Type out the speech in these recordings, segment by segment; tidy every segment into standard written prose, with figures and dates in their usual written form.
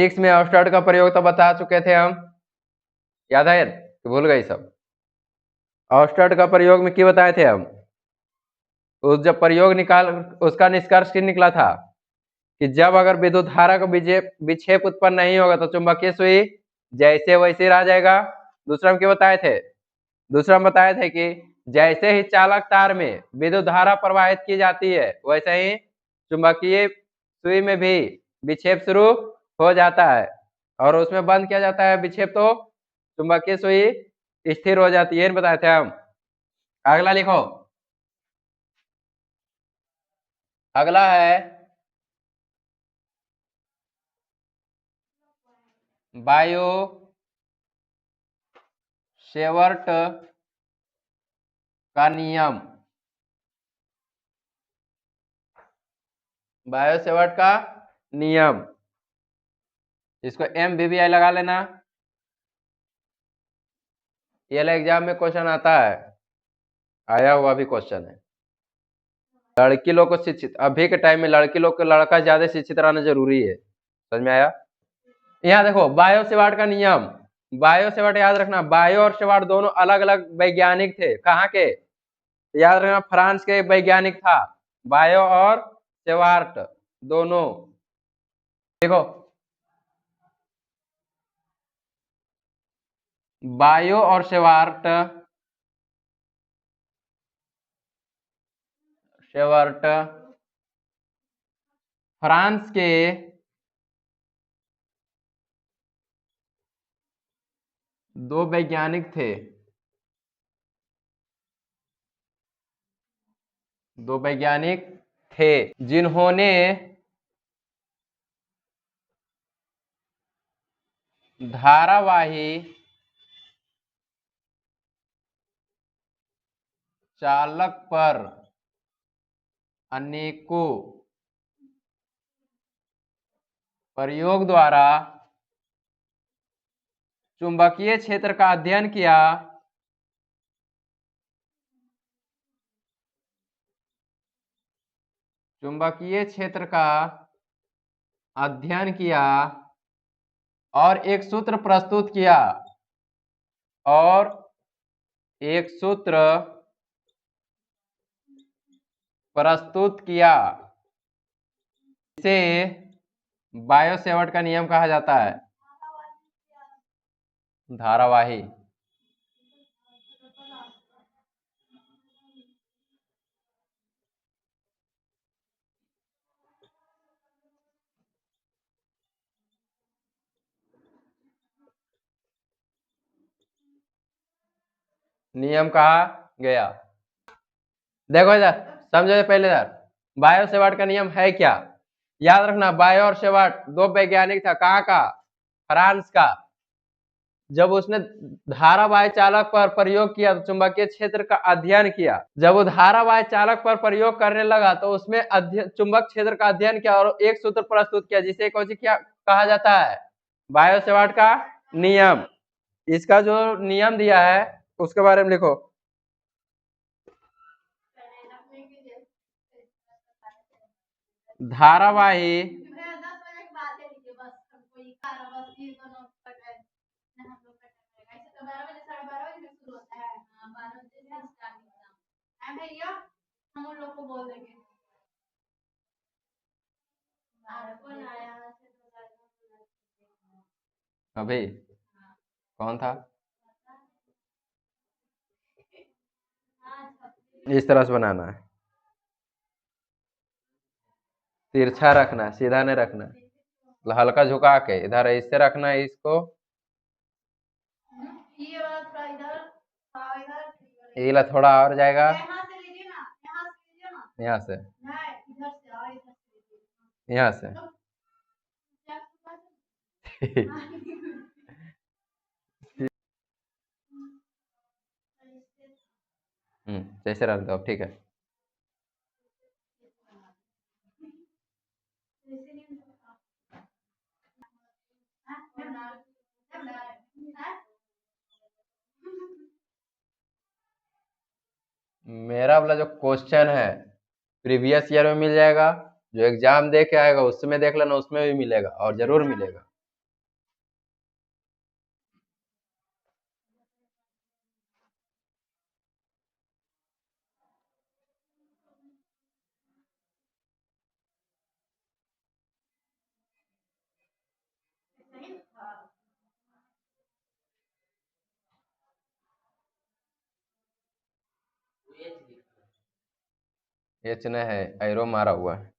Physics में ऑस्टर्ड का प्रयोग तो बता चुके थे हम, याद है कि भूल गई सब? ऑस्टर्ड का प्रयोग में क्या बताए थे हम? उस जब प्रयोग निकाल उसका निष्कर्ष क्या निकला था कि जब अगर विद्युत धारा का विक्षेप उत्पन्न नहीं होगा तो चुंबकीय सुई जैसे वैसे रह जाएगा। दूसरा हम क्या बताए थे? दूसरा हम बताए थे कि जैसे ही चालक तार में विद्युत धारा प्रवाहित की जाती है वैसे ही चुंबकीय सुई में भी विक्षेप शुरू हो जाता है और उसमें बंद किया जाता है विक्षेप तो चुंबकीय सुई स्थिर हो जाती है, बताए थे हम। अगला लिखो, अगला है बायो सेवर्ट का नियम। बायो सेवर्ट का नियम, इसको MBBI लगा लेना, ये एग्जाम में क्वेश्चन आता है, आया हुआ भी क्वेश्चन है। लड़की लोग को शिक्षित, अभी के टाइम में लड़की लोग को लड़का ज्यादा शिक्षित रहना जरूरी है, समझ में आया? यहाँ देखो बायो सेवर्ट का नियम, बायो सेवर्ट याद रखना, बायो और सेवर्ट दोनों अलग अलग वैज्ञानिक थे। कहाँ के? याद रखना, फ्रांस के वैज्ञानिक था बायो और सेवर्ट दोनों। देखो बायो और सेवर्ट फ्रांस के दो वैज्ञानिक थे, दो वैज्ञानिक थे जिन्होंने धारावाही चालक पर अनेकों प्रयोग द्वारा चुंबकीय क्षेत्र का अध्ययन किया, चुंबकीय क्षेत्र का अध्ययन किया और एक सूत्र प्रस्तुत किया, और एक सूत्र प्रस्तुत किया, इसे बायो सेवर्ट का नियम कहा जाता है। धारावाही, नियम कहा गया। देखो इधर समझो पहले, इधर बायो सेवर्ट का नियम है क्या? याद रखना, बायो और सेवर्ट दो वैज्ञानिक था, कहाँ का? फ्रांस का। जब उसने धारावाही चालक पर प्रयोग किया तो चुंबकीय क्षेत्र का अध्ययन किया। जब वो धारावाही चालक पर प्रयोग करने लगा तो उसमें चुंबक क्षेत्र का अध्ययन किया और एक सूत्र प्रस्तुत किया, जिसे कौन सी क्या कहा जाता है? बायो सेवर्ट का नियम। इसका जो नियम दिया है उसके बारे में लिखो। धारावाही अभी कौन था? इस तरह से बनाना है, तिरछा रखना है, सीधा नहीं रखना है, हल्का झुका के इधर इससे रखना है इसको, ये थोड़ा और जाएगा, यहाँ से, यहाँ से जैसे रख दो, ठीक है। मेरा वाला जो क्वेश्चन है प्रीवियस ईयर में मिल जाएगा, जो एग्जाम दे के आएगा उसमें देख लेना, उसमें भी मिलेगा और जरूर मिलेगा। एच न है, एरो मारा हुआ है।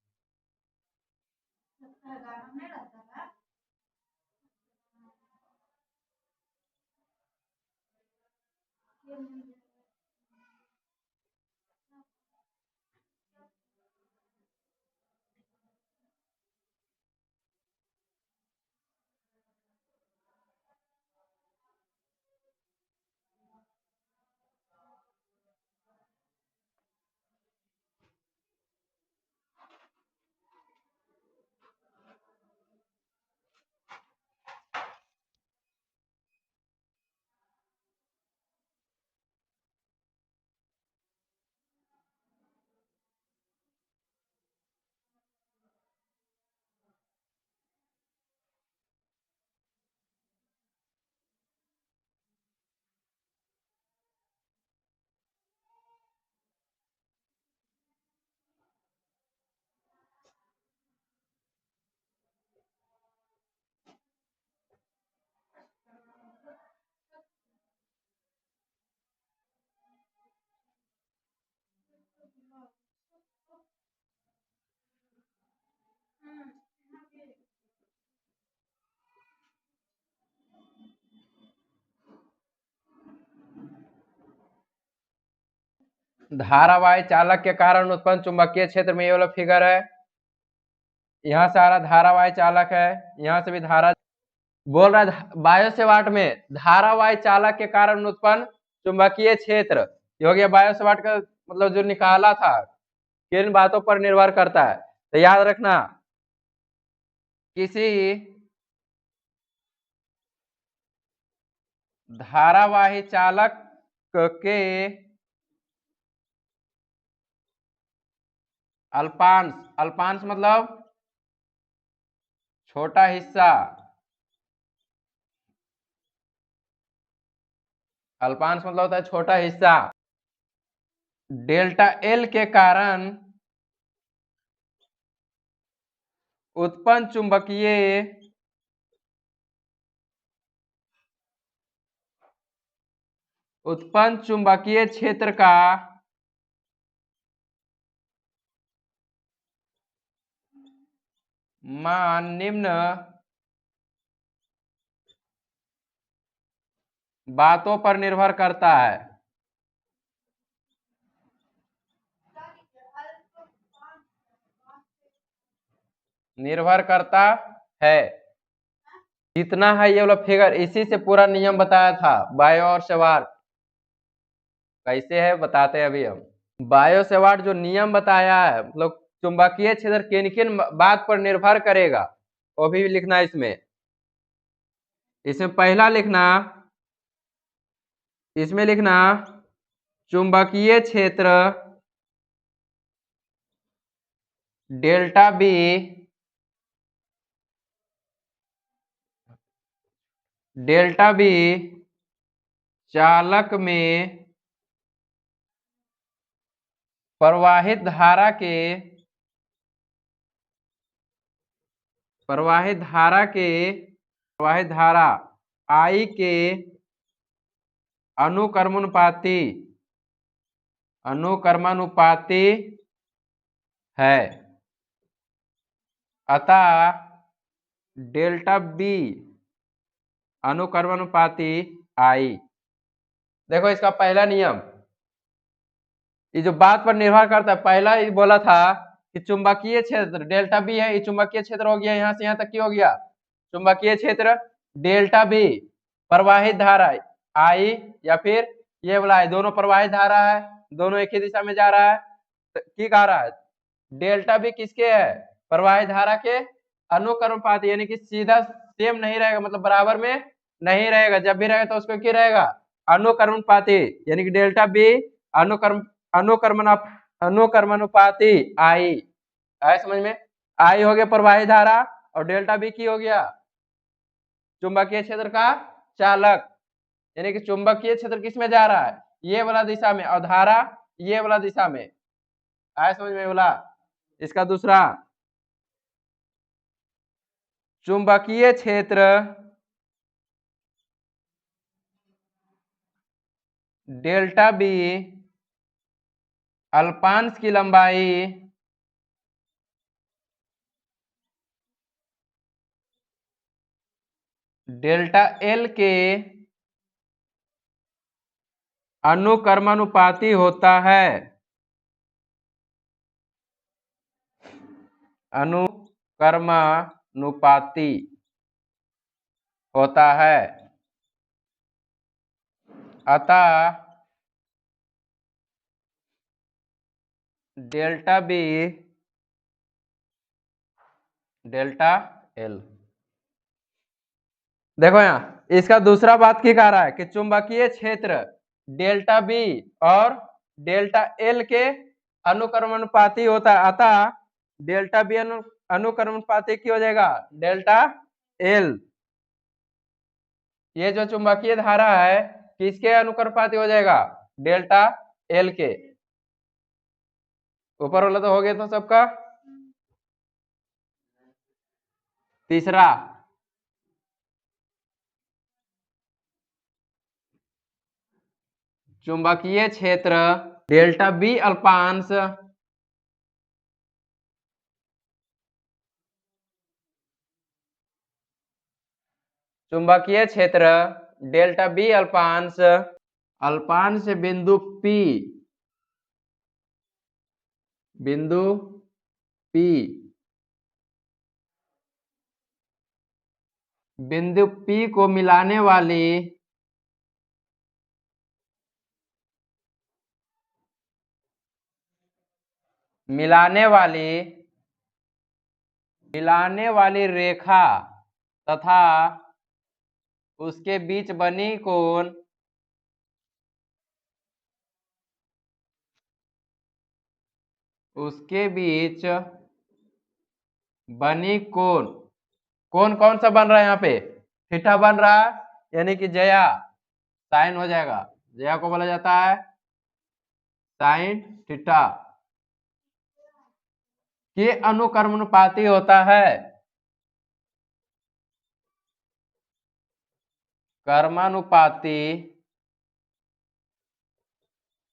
धारावाही चालक के कारण उत्पन्न चुंबकीय क्षेत्र में ये वाला फिगर है, यहाँ से आ रहा धारावाही चालक है, यहाँ से भी धारा बोल रहा है बायो सेवाट में धारावाही चालक के कारण उत्पन्न चुंबकीय क्षेत्र। ये हो गया बायो सेवाट का मतलब जो निकाला था, किन बातों पर निर्भर करता है। तो याद रखना, किसी धारावाही चालक के अल्पांश, अल्पांश मतलब छोटा हिस्सा, अल्पांश मतलब होता है छोटा हिस्सा, डेल्टा एल के कारण उत्पन्न चुंबकीय क्षेत्र का मान निम्न बातों पर निर्भर करता है। निर्भर करता है, जितना है ये वाला फिगर, इसी से पूरा नियम बताया था बायो और सेवाट। कैसे है बताते हैं अभी हम। बायो सेवाट जो नियम बताया है, मतलब चुंबकीय क्षेत्र किन किन बात पर निर्भर करेगा वो भी लिखना है इसमें। इसमें पहला लिखना, इसमें लिखना चुंबकीय क्षेत्र डेल्टा बी चालक में प्रवाहित धारा I के अनुक्रमानुपाती है। अतः डेल्टा बी अनुक्रमानुपाती I। देखो इसका पहला नियम, ये जो बात पर निर्भर करता है, पहला ही बोला था कि चुंबकीय क्षेत्र डेल्टा बी है, ये चुंबकीय क्षेत्र हो गया, यहां से यहां तक की हो गया चुंबकीय क्षेत्र डेल्टा बी, प्रवाहित धारा I या फिर ये वाला है, दोनों प्रवाहित धारा है, दोनों एक ही दिशा में जा रहा है। तो की कह रहा है डेल्टा बी किसके है, प्रवाहित धारा के अनुक्रमानुपाती, यानी कि सीधा सेम नहीं रहेगा, मतलब बराबर में नहीं रहेगा, जब भी रहेगा तो उसको क्या रहेगा, अनुक्रमानुपाती, यानी कि डेल्टा बी अनुक्रमानुपाती I आए समझ में। I हो गया प्रवाहित धारा और डेल्टा बी की हो गया चुंबकीय क्षेत्र का चालक, यानी कि चुंबकीय क्षेत्र किस में जा रहा है, ये वाला दिशा में, और धारा ये वाला दिशा में। आए समझ में बोला। इसका दूसरा, चुंबकीय क्षेत्र डेल्टा बी अल्पांश की लंबाई डेल्टा एल के अनुक्रमानुपाती होता है। अनुक्रमानुपाती होता है। अतः डेल्टा बी डेल्टा एल। देखो यहाँ इसका दूसरा बात क्या कह रहा है कि चुंबकीय क्षेत्र डेल्टा बी और डेल्टा एल के अनुक्रमानुपाती होता है। अतः डेल्टा बी अनुक्रमानुपाती क्या हो जाएगा? Delta L. ये जो चुंबकीय धारा है किसके अनुक्रमानुपाती हो जाएगा? डेल्टा एल के। ऊपर वाला तो हो गया था सबका। तीसरा, चुंबकीय क्षेत्र डेल्टा बी अल्पांश चुंबकीय क्षेत्र डेल्टा बी अल्पांश अल्पांश बिंदु P बिंदु P बिंदु P को मिलाने वाली मिलाने वाली रेखा तथा उसके बीच बनी कोण कौन कौन सा बन रहा है? यहाँ पे थीटा बन रहा है, यानी कि जया साइन हो जाएगा। जया को बोला जाता है साइन थीटा के अनुक्रमानुपाती होता है। कर्मानुपाती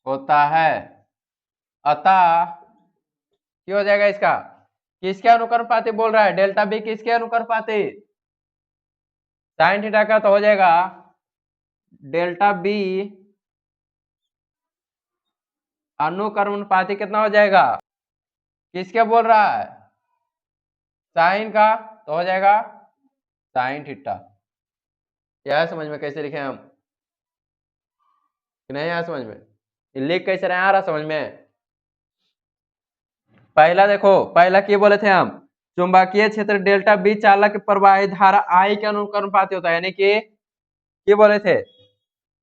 होता है। अतः क्या हो जाएगा इसका? किसके अनुक्रमानुपाती बोल रहा है? डेल्टा बी किसके अनुक्रमानुपाती? साइन थीटा का तो हो जाएगा डेल्टा बी अनुक्रमानुपाती कितना हो जाएगा? किसके बोल रहा है? साइन का तो हो जाएगा साइन थीटा। क्या है समझ में? कैसे लिखे हम? नहीं आया समझ में? लिख कैसे रहे? आ रहा समझ में? पहला देखो, पहला क्या बोले थे हम? चुंबकीय क्षेत्र डेल्टा बी चालक प्रवाहित धारा आई के अनुक्रमानुपाती होता है। यानी कि क्या बोले थे?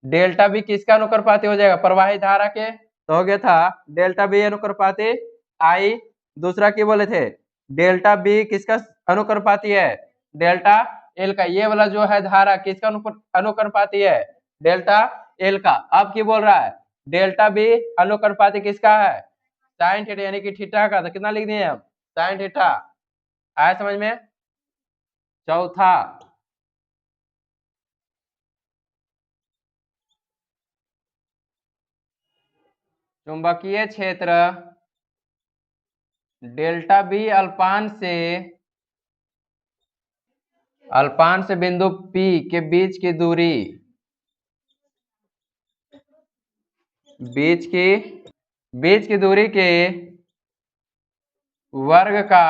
डेल्टा बी किसका अनुक्रमानुपाती हो जाएगा? प्रवाहित धारा के। तो हो गया था डेल्टा बी अनुक्रमानुपाती आई। दूसरा क्या बोले थे? डेल्टा बी किसका अनुक्रमानुपाती है? डेल्टा एल का। ये वाला जो है धारा किसका अनुक्रमानुपाती है? डेल्टा एल का। अब क्या बोल रहा है? डेल्टा बी अनुक्रमानुपाती किसका है? साइन थीटा, यानी कि थीटा का। तो कितना लिख दिए हम? Sine theta. आया समझ में? चौथा, चुंबकीय क्षेत्र डेल्टा बी अल्पांश बिंदु P के बीच की दूरी बीच की दूरी के वर्ग का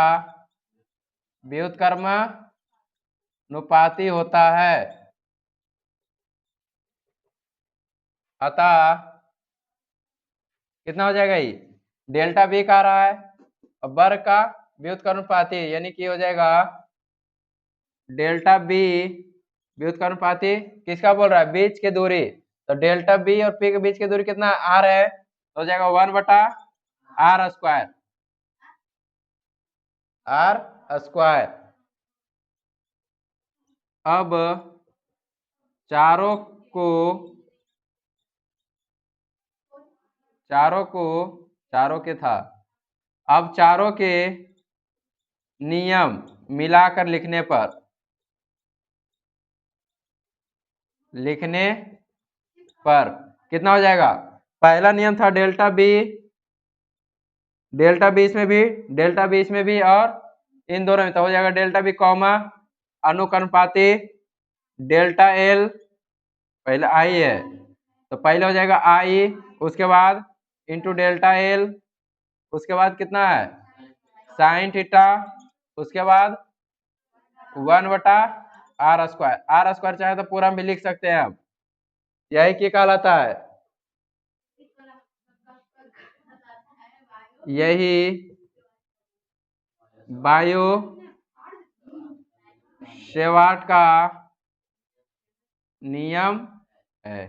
व्युत्क्रमानुपाती होता है। अतः कितना हो जाएगा? ये डेल्टा बी का रहा है, वर्ग का व्युत्क्रमानुपाती, यानी कि हो जाएगा डेल्टा बी व्युत्क्रमानुपाती किसका बोल रहा है? बीच की दूरी। तो डेल्टा बी और पी के बीच की दूरी कितना? आर है। तो हो जाएगा 1/r²। r²। अब चारों को चारों के था। अब चारों के नियम मिलाकर लिखने पर कितना हो जाएगा? पहला नियम था डेल्टा बी डेल्टा बी इसमें भी, डेल्टा बी इसमें भी, और इन दोनों में तो हो जाएगा डेल्टा बी कॉमा अनुकर्णपाती डेल्टा एल, पहले आई है तो पहले हो जाएगा आई, उसके बाद इंटू डेल्टा एल, उसके बाद कितना है साइन थीटा, उसके बाद 1/r²। आर स्क्वायर चाहे तो पूरा भी लिख सकते हैं हम, यही क्या कहलाता है, यही बायो सेवार्ट का नियम है।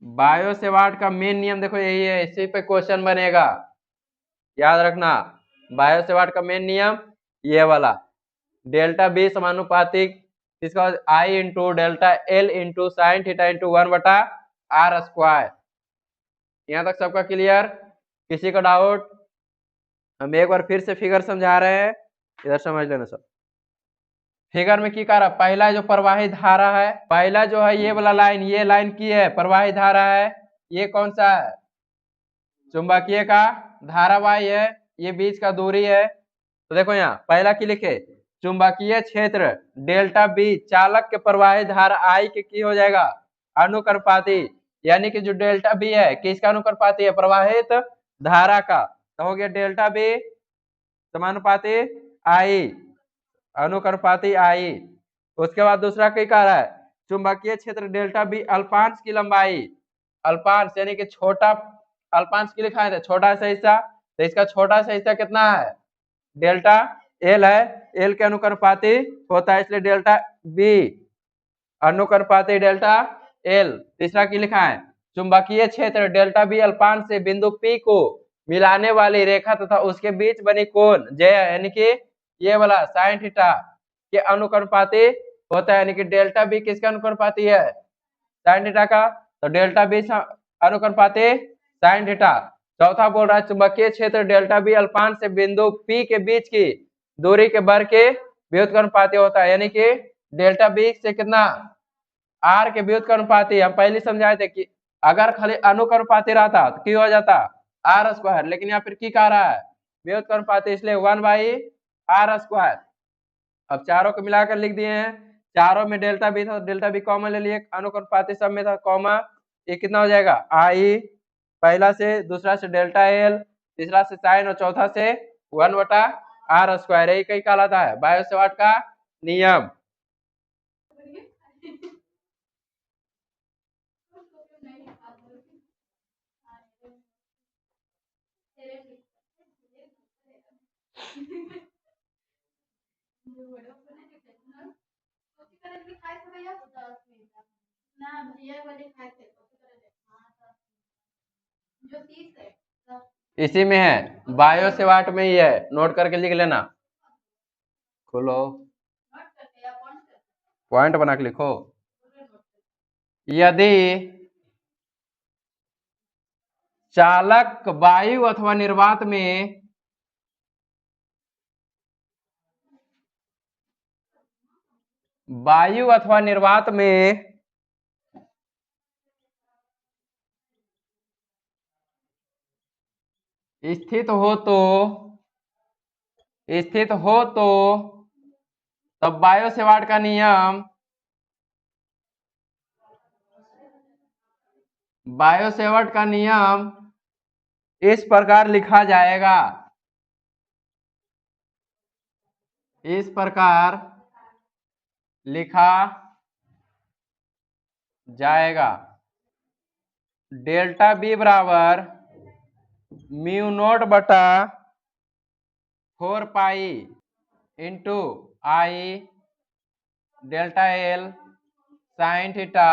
बायो सेवार्ट का मेन नियम देखो यही है, इसी पे क्वेश्चन बनेगा, याद रखना। बायो सेवार्ट का मेन नियम ये वाला, डेल्टा बी समानुपातिक इसका I into delta L into sine theta into 1/r²। यहाँ तक सबका क्लियर? किसी का डाउट? हम एक बार फिर से फिगर समझा रहे हैं, इधर समझ लेना सब। फिगर में क्या रहा, पहला जो प्रवाही धारा है, पहला जो है ये वाला लाइन, ये लाइन की है प्रवाही धारा है, ये कौन सा है चुंबकीय का धारावाही है, ये बीच का दूरी है। तो देखो यहाँ पहला की लिखे, चुंबकीय क्षेत्र डेल्टा बी चालक के प्रवाही धारा आई के की हो जाएगा अनुकर्णपाती, यानी कि जो डेल्टा बी है किसका अनुकर्णपाती है, प्रवाहित धारा का, तो हो गया डेल्टा बी समानुपाती आई, अनुकर्णपाती आई। उसके बाद दूसरा क्या कह रहा है, चुंबकीय क्षेत्र डेल्टा बी अल्पांश की लंबाई, अल्पांश यानी कि छोटा, अल्पांश की लिखा है छोटा सा हिस्सा, तो इसका छोटा सा हिस्सा कितना है डेल्टा एल है, एल के अनुकर्णपाती होता है, इसलिए डेल्टा बी अनुकर्णपाती डेल्टा एल। तीसरा की लिखा है, चुंबकीय क्षेत्र डेल्टा बी अल्पांश से बिंदु पी को मिलाने वाली रेखा तथा उसके बीच बनी कोण जय, यानी कि ये वाला साइन थीटा के अनुकर्णपाती होता है, यानी कि डेल्टा बी किसका अनुकर्णपाती है साइन थीटा का, तो डेल्टा बी अनुकर्णपाती साइन थीटा। चौथा बोल रहा है चुंबकीय क्षेत्र डेल्टा बी अल्पांश से बिंदु पी के बीच की दूरी के वर्ग के व्युत्क्रमानुपाती होता है, यानी कि डेल्टा बी से कितना आर के व्युत्क्रमानुपाती। हम पहले समझाए थे कि अगर खाली अनुकर्णपाती रहता तो क्या हो जाता r², लेकिन यहाँ फिर की कह रहा है व्युत्क्रमानुपाती, इसलिए 1/r²। अब चारों को मिलाकर लिख दिए हैं, चारों में डेल्टा बी था, डेल्टा बी कॉमन ले लिए, अनुकर्णपाती सब में था कॉमा, ये कितना हो जाएगा आई, पहला से, दूसरा से डेल्टा एल, तीसरा से साइन और चौथा से 1/r²। यही कई कहलाता है बायो सेवार्ट का नियम। इसी में है, बायो सेवार्ट में ही है, नोट करके लिख लेना, खोलो पॉइंट बना के लिखो। यदि चालक वायु अथवा निर्वात में वायु अथवा निर्वात में स्थित हो तो तब बायो सेवार्ट का नियम, बायो सेवार्ट का नियम इस प्रकार लिखा जाएगा, इस प्रकार लिखा जाएगा, डेल्टा बी बराबर म्यू नोट बटा 4 पाई इंटू आई डेल्टा एल साइन थीटा,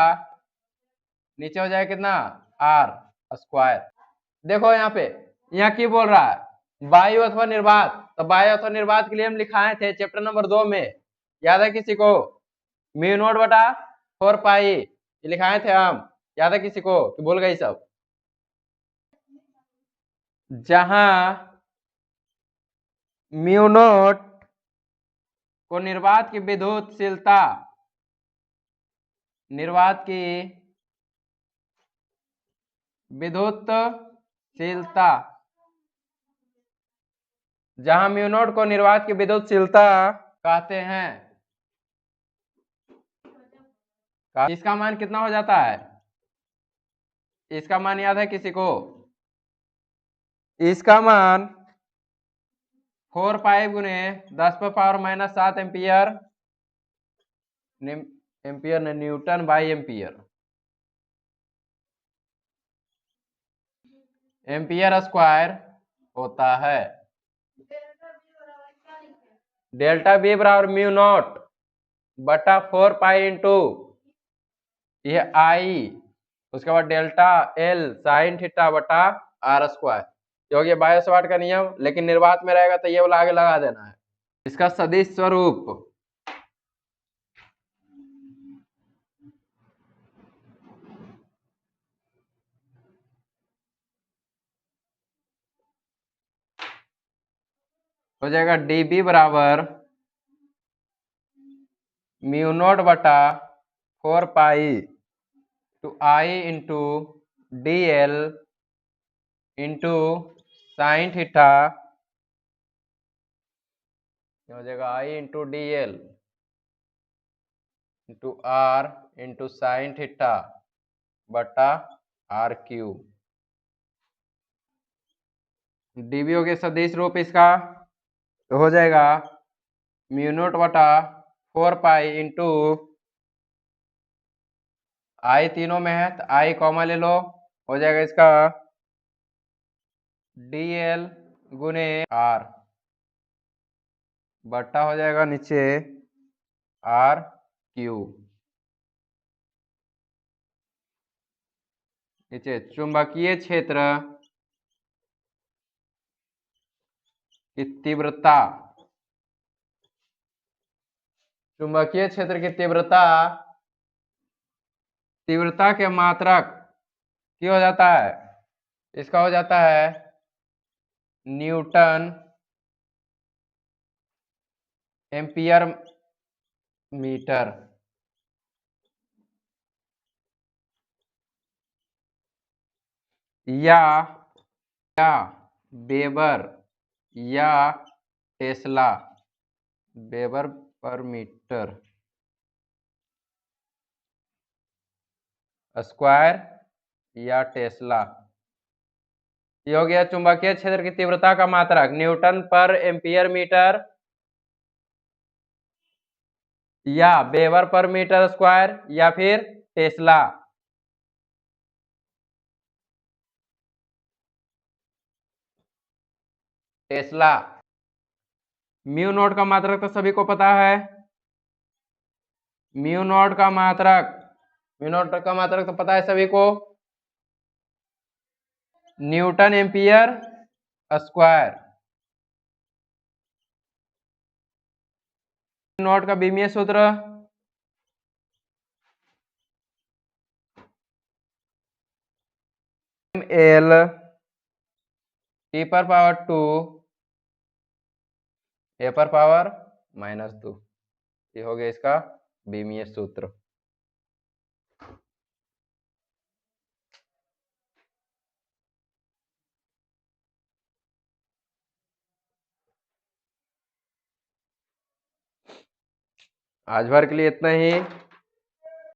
नीचे हो जाए कितना r²। देखो यहाँ पे, यहाँ की बोल रहा है वायु अथवा निर्वात, तो वायु अथवा निर्वात के लिए हम लिखाए थे चैप्टर नंबर 2 में, याद है किसी को, म्यू नोट बटा 4 पाई लिखाए थे हम, याद है किसी को कि भूल गई सब? जहां म्यू नोट को निर्वात की विद्युतशीलता, निर्वात की विद्युत शीलता, जहां म्यू नॉट को निर्वात की विद्युतशीलता कहते हैं, इसका मान कितना हो जाता है? इसका मान याद है किसी को? इसका मान 4 पाई गुने 10⁻⁻7 एम्पियर, एम्पियर ने Newton by ampere, ampere square होता है। डेल्टा बी बराबर म्यू नॉट बटा 4 पाई इंटू ये आई, उसके बाद डेल्टा एल साइन थीटा बटा आर स्क्वायर, जो कि बायो सावर्ट का नियम, लेकिन निर्वात में रहेगा तो ये वाला आगे लगा देना है। इसका सदिश स्वरूप हो जाएगा dB बराबर म्यू नॉट बटा 4 pi two I into D L into sine theta, हो जाएगा I into D L into R into sine theta बटा आर क्यूब। डीबी हो गया सदिश रूप इसका, तो हो जाएगा म्यू नॉट बटा 4 पाई इंटू आई तीनों में है तो आई कॉमा ले लो, हो जाएगा इसका डी एल गुने आर बट्टा हो जाएगा नीचे आर क्यूब। नीचे चुंबकीय क्षेत्र की तीव्रता, चुंबकीय क्षेत्र की तीव्रता, तीव्रता के मात्रक क्या हो जाता है? इसका हो जाता है न्यूटन एम्पियर मीटर, या वेबर या tesla, weber per metre square या टेस्ला। ये हो गया चुंबकीय क्षेत्र की तीव्रता का मात्रक न्यूटन पर एम्पियर मीटर या वेबर पर मीटर स्क्वायर या फिर टेस्ला। टेस्ला। म्यू नॉट का मात्रक तो सभी को पता है, म्यू नॉट का मात्रक, म्यू नॉट का मात्रक तो पता है सभी को, न्यूटन एम्पियर स्क्वायर। नॉट का बीमीय सूत्र एल टी पर पावर 2 ए पर पावर -2, ये हो गया इसका बीमीय सूत्र। आज भर के लिए इतना ही।